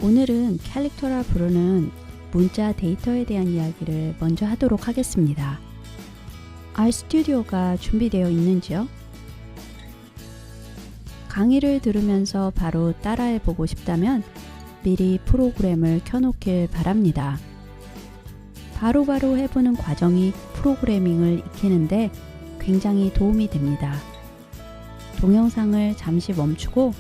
오늘은 캘릭터라 부르는 문자 데이터에 대한 이야기를 먼저 하도록 하겠습니다. RStudio가 준비되어 있는지요? 강의를 들으면서 바로 따라해보고 싶다면 미리 프로그램을 켜놓길 바랍니다. 바로바로 해보는 과정이 프로그래밍을 익히는데 굉장히 도움이 됩니다. 동영상을 잠시 멈추고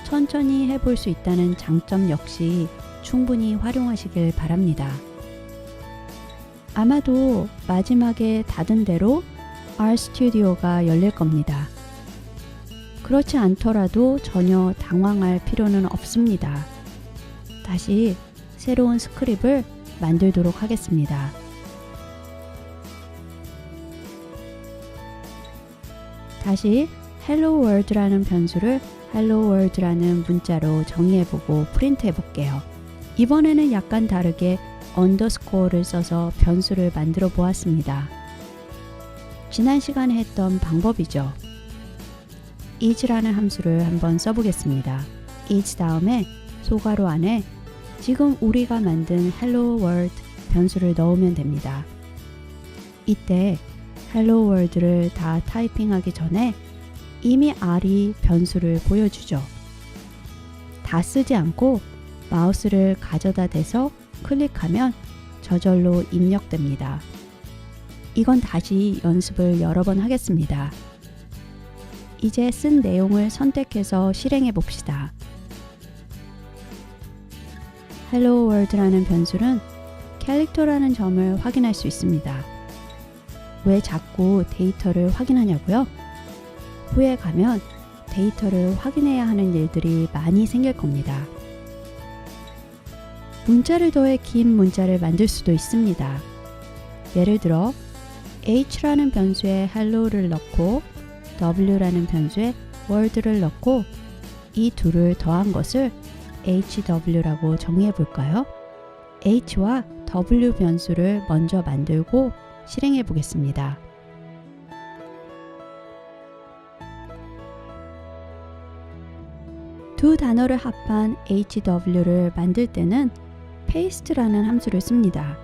천천히 해볼 수 있다는 장점 역시 충분히 활용하시길 바랍니다. 아마도 마지막에 닫은 대로 RStudio가 열릴 겁니다. 그렇지 않더라도 전혀 당황할 필요는 없습니다. 다시 새로운 스크립을 만들도록 하겠습니다. 다시 Hello World라는 변수를 Hello World라는 문자로 정의해보고 프린트해볼게요. 이번에는 약간 다르게 언더스코어를 써서 변수를 만들어 보았습니다. 지난 시간에 했던 방법이죠. is라는 함수를 한번 써보겠습니다. is 다음에 소괄호 안에 지금 우리가 만든 Hello World 변수를 넣으면 됩니다. 이때 Hello World를 다 타이핑하기 전에 이미 R이 변수를 보여주죠. 다 쓰지 않고 마우스를 가져다 대서 클릭하면 저절로 입력됩니다. 이건 다시 연습을 여러 번 하겠습니다. 이제 쓴 내용을 선택해서 실행해 봅시다. Hello World라는 변수는 캐릭터라는 점을 확인할 수 있습니다. 왜 자꾸 데이터를 확인하냐고요? 후에 가면 데이터를 확인해야 하는 일들이 많이 생길 겁니다. 문자를 더해 긴 문자를 만들 수도 있습니다. 예를 들어 h라는 변수에 hello를 넣고 w라는 변수에 world를 넣고 이 둘을 더한 것을 hw라고 정의해 볼까요? h와 w 변수를 먼저 만들고 실행해 보겠습니다. 두 단어를 합한 hw를 만들 때는 paste라는 함수를 씁니다.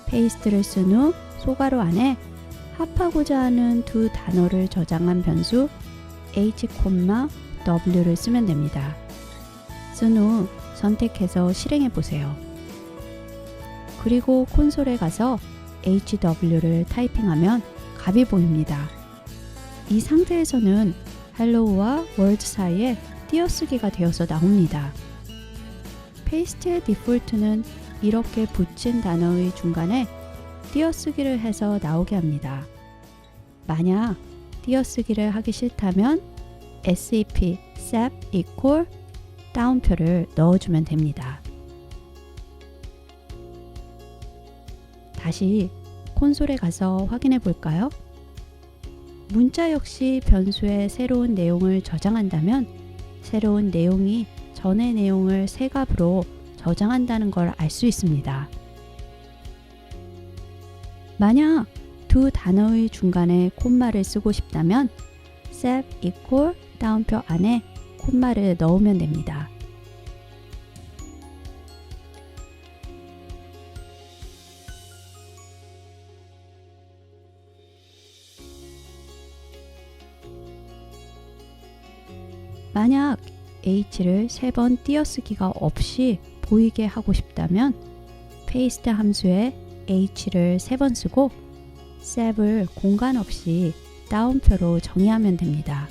paste를 쓴 후 소괄호 안에 합하고자 하는 두 단어를 저장한 변수 h, w를 쓰면 됩니다. 쓴 후 선택해서 실행해 보세요. 그리고 콘솔에 가서 hw를 타이핑하면 값이 보입니다. 이 상태에서는 hello와 world 사이에 띄어쓰기가 되어서 나옵니다. 페이스트의 디폴트는 이렇게 붙인 단어의 중간에 띄어쓰기를 해서 나오게 합니다. 만약 띄어쓰기를 하기 싫다면 sep equal 다운표를 넣어주면 됩니다. 다시 콘솔에 가서 확인해 볼까요? 문자 역시 변수에 새로운 내용을 저장한다면 새로운 내용이 전의 내용을 새 값으로 저장한다는 걸 알 수 있습니다. 만약 두 단어의 중간에 콤마를 쓰고 싶다면 sep equal 다운표 안에 콤마를 넣으면 됩니다. 만약 h를 3번 띄어쓰기가 없이 보이게 하고 싶다면 paste 함수에 h를 3번 쓰고 sep을 공간 없이 다운표로 정의하면 됩니다.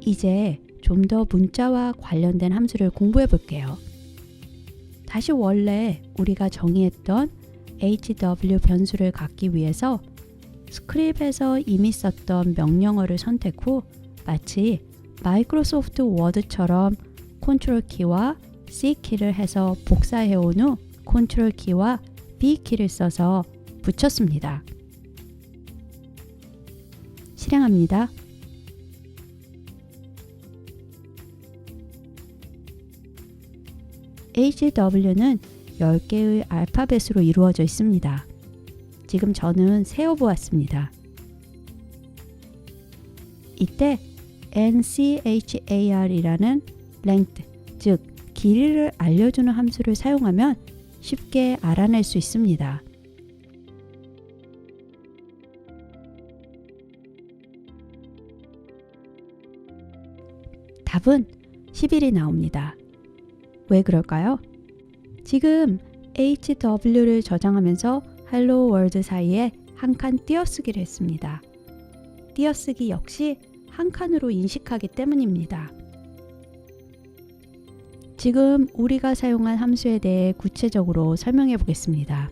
이제 좀 더 문자와 관련된 함수를 공부해 볼게요. 다시 원래 우리가 정의했던 hw 변수를 갖기 위해서 스크립에서 이미 썼던 명령어를 선택 후 마치 마이크로소프트 워드처럼 컨트롤 키와 C 키를 해서 복사해 온 후 컨트롤 키와 B 키를 써서 붙였습니다. 실행합니다. HW는 10개의 알파벳으로 이루어져 있습니다. 지금 저는 세어보았습니다. 이때 NCHAR이라는 length, 즉 길이를 알려주는 함수를 사용하면 쉽게 알아낼 수 있습니다. 답은 11이 나옵니다. 왜 그럴까요? 지금 HW를 저장하면서 Hello World 사이에 한 칸 띄어쓰기를 했습니다. 띄어쓰기 역시 한 칸으로 인식하기 때문입니다. 지금 우리가 사용한 함수에 대해 구체적으로 설명해 보겠습니다.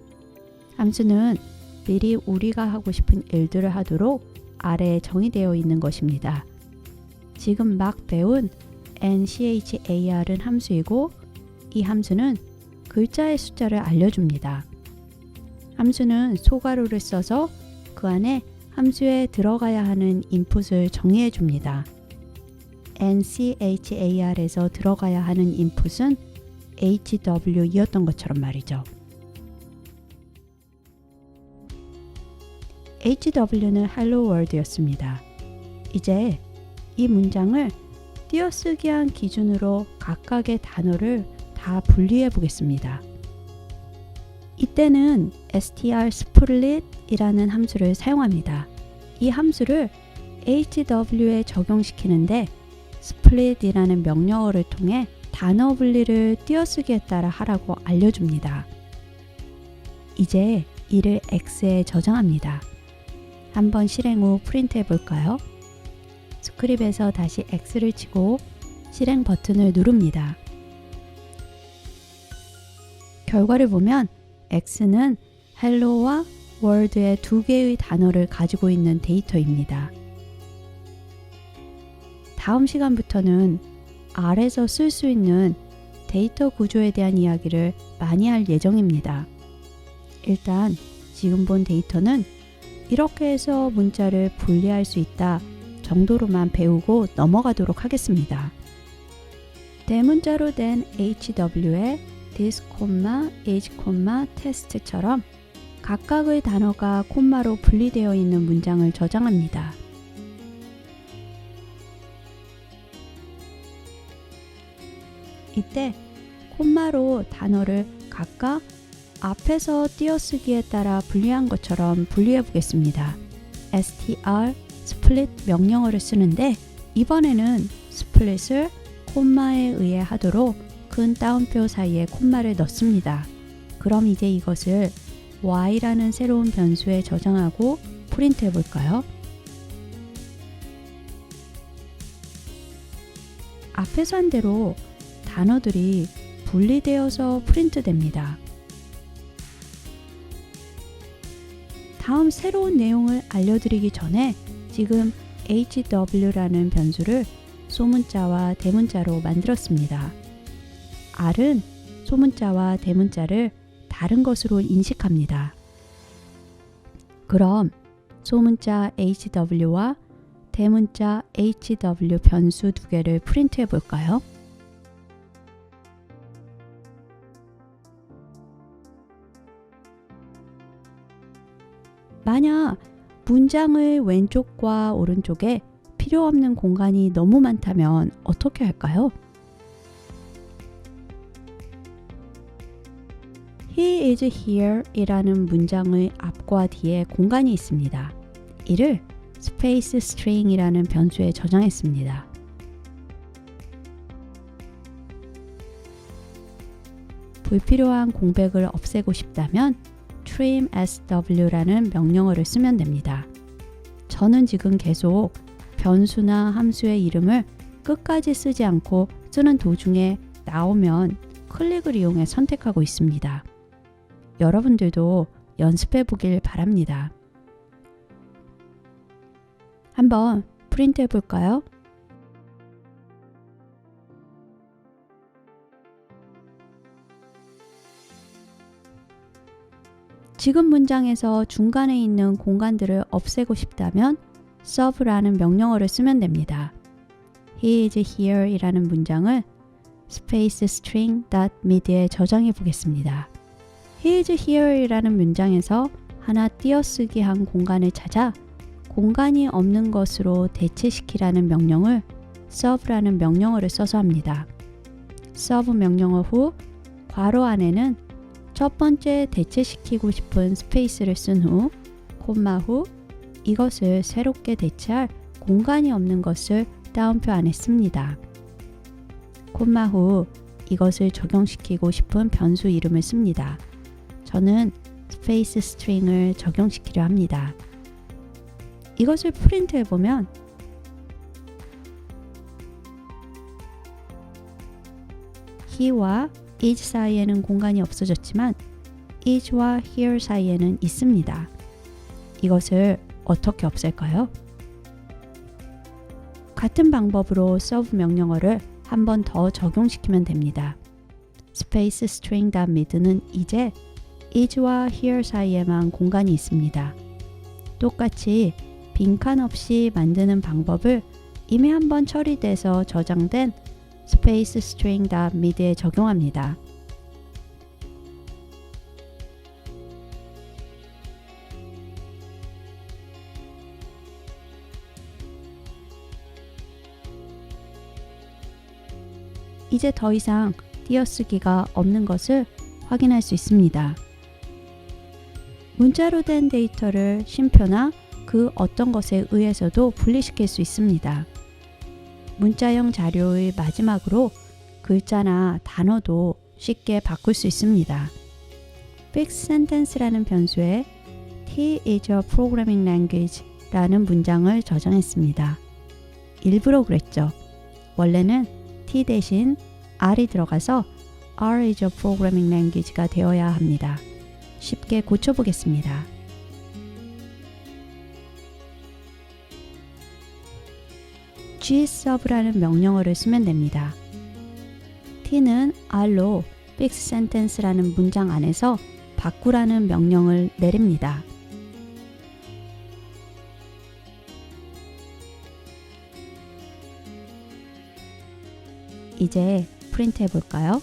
함수는 미리 우리가 하고 싶은 일들을 하도록 아래에 정의되어 있는 것입니다. 지금 막 배운 NCHAR은 함수이고 이 함수는 글자의 숫자를 알려줍니다. 함수는 소괄호를 써서 그 안에 함수에 들어가야 하는 인풋을 정의해 줍니다. NCHAR에서 들어가야 하는 인풋은 HW이었던 것처럼 말이죠. HW는 Hello World였습니다. 이제 이 문장을 띄어쓰기한 기준으로 각각의 단어를 다 분리해 보겠습니다. 이때는 str_split 이라는 함수를 사용합니다. 이 함수를 HW에 적용시키는데 split이라는 명령어를 통해 단어 분리를 띄어쓰기에 따라 하라고 알려줍니다. 이제 이를 X에 저장합니다. 한번 실행 후 프린트 해볼까요? 스크립에서 다시 X를 치고 실행 버튼을 누릅니다. 결과를 보면 X는 Hello와 World의 두 개의 단어를 가지고 있는 데이터입니다. 다음 시간부터는 R에서 쓸 수 있는 데이터 구조에 대한 이야기를 많이 할 예정입니다. 일단 지금 본 데이터는 이렇게 해서 문자를 분리할 수 있다 정도로만 배우고 넘어가도록 하겠습니다. 대문자로 된 HW에 this, is, test처럼 각각의 단어가 콤마로 분리되어 있는 문장을 저장합니다. 이때 콤마로 단어를 각각 앞에서 띄어쓰기에 따라 분리한 것처럼 분리해 보겠습니다. str, split 명령어를 쓰는데 이번에는 split을 콤마에 의해 하도록 큰 따옴표 사이에 콤마를 넣습니다. 그럼 이제 이것을 y라는 새로운 변수에 저장하고 프린트 해볼까요? 앞에서 한 대로 단어들이 분리되어서 프린트 됩니다. 다음 새로운 내용을 알려드리기 전에 지금 HW라는 변수를 소문자와 대문자로 만들었습니다. R은 소문자와 대문자를 다른 것으로 인식합니다. 그럼 소문자 HW와 대문자 HW 변수 두 개를 프린트 해볼까요? 만약 문장의 왼쪽과 오른쪽에 필요 없는 공간이 너무 많다면 어떻게 할까요? He is here 이라는 문장의 앞과 뒤에 공간이 있습니다. 이를 space string 이라는 변수에 저장했습니다. 불필요한 공백을 없애고 싶다면 trim sw라는 명령어를 쓰면 됩니다. 저는 지금 계속 변수나 함수의 이름을 끝까지 쓰지 않고 쓰는 도중에 나오면 클릭을 이용해 선택하고 있습니다. 여러분들도 연습해 보길 바랍니다. 한번 프린트 해볼까요? 지금 문장에서 중간에 있는 공간들을 없애고 싶다면 serve라는 명령어를 쓰면 됩니다. He is here 이라는 문장을 space string.mid에 저장해 보겠습니다. He is here 이라는 문장에서 하나 띄어쓰기 한 공간을 찾아 공간이 없는 것으로 대체시키라는 명령을 serve라는 명령어를 써서 합니다. serve 명령어 후 괄호 안에는 첫 번째 대체시키고 싶은 스페이스를 쓴 후 콤마 후 이것을 새롭게 대체할 공간이 없는 것을 따옴표 안에 씁니다. 콤마 후 이것을 적용시키고 싶은 변수 이름을 씁니다. 저는 스페이스 스트링을 적용시키려 합니다. 이것을 프린트 해보면 he와 is 사이에는 공간이 없어졌지만 is와 here 사이에는 있습니다. 이것을 어떻게 없앨까요? 같은 방법으로 serve 명령어를 한 번 더 적용시키면 됩니다. space string.mid는 이제 is와 here 사이에만 공간이 있습니다. 똑같이 빈칸 없이 만드는 방법을 이미 한번 처리돼서 저장된 space string.mid에 적용합니다. 이제 더 이상 띄어쓰기가 없는 것을 확인할 수 있습니다. 문자로 된 데이터를 쉼표나 그 어떤 것에 의해서도 분리시킬 수 있습니다. 문자형 자료의 마지막으로 글자나 단어도 쉽게 바꿀 수 있습니다. Fix Sentence라는 변수에 T is a programming language 라는 문장을 저장했습니다. 일부러 그랬죠. 원래는 T 대신 R이 들어가서 R is a programming language가 되어야 합니다. 쉽게 고쳐보겠습니다. gserve라는 명령어를 쓰면 됩니다. T는 R로 fix sentence라는 문장 안에서 바꾸라는 명령을 내립니다. 이제 프린트 해볼까요?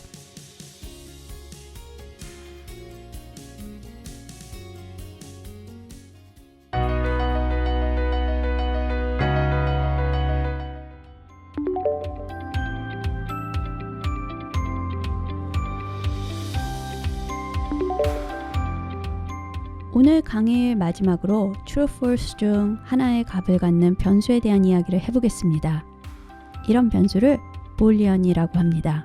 오늘 강의의 마지막으로 True, False 중 하나의 값을 갖는 변수에 대한 이야기를 해보겠습니다. 이런 변수를 Boolean이라고 합니다.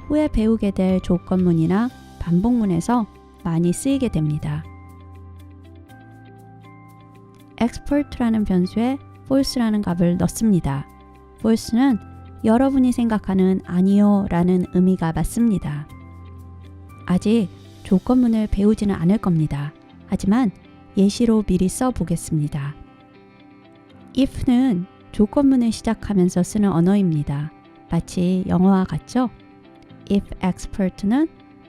후에 배우게 될 조건문이나 반복문에서 많이 쓰이게 됩니다. expert라는 변수에 false라는 값을 넣습니다. false는 여러분이 생각하는 아니요 라는 의미가 맞습니다. 아직 조건문을 배우지는 않을 겁니다. 하지만 예시로 미리 써보겠습니다. if는 조건문을 시작하면서 쓰는 언어입니다. 마치 영어와 같죠? if expert는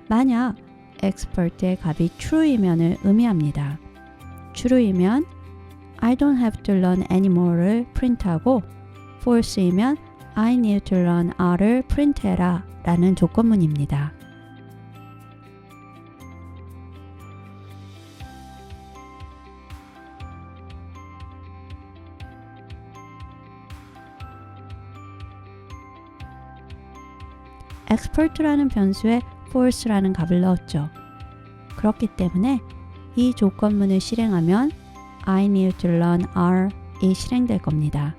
만약 expert의 값이 true이면을 의미합니다. true이면 I don't have to learn anymore를 프린트하고 false이면 I need to learn R을 프린트해라 라는 조건문입니다. expert라는 변수에 false라는 값을 넣었죠. 그렇기 때문에 이 조건문을 실행하면 I need to learn R이 실행될 겁니다.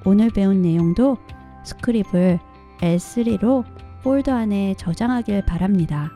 오늘 배운 내용도 스크립을 L3로 폴더 안에 저장하길 바랍니다.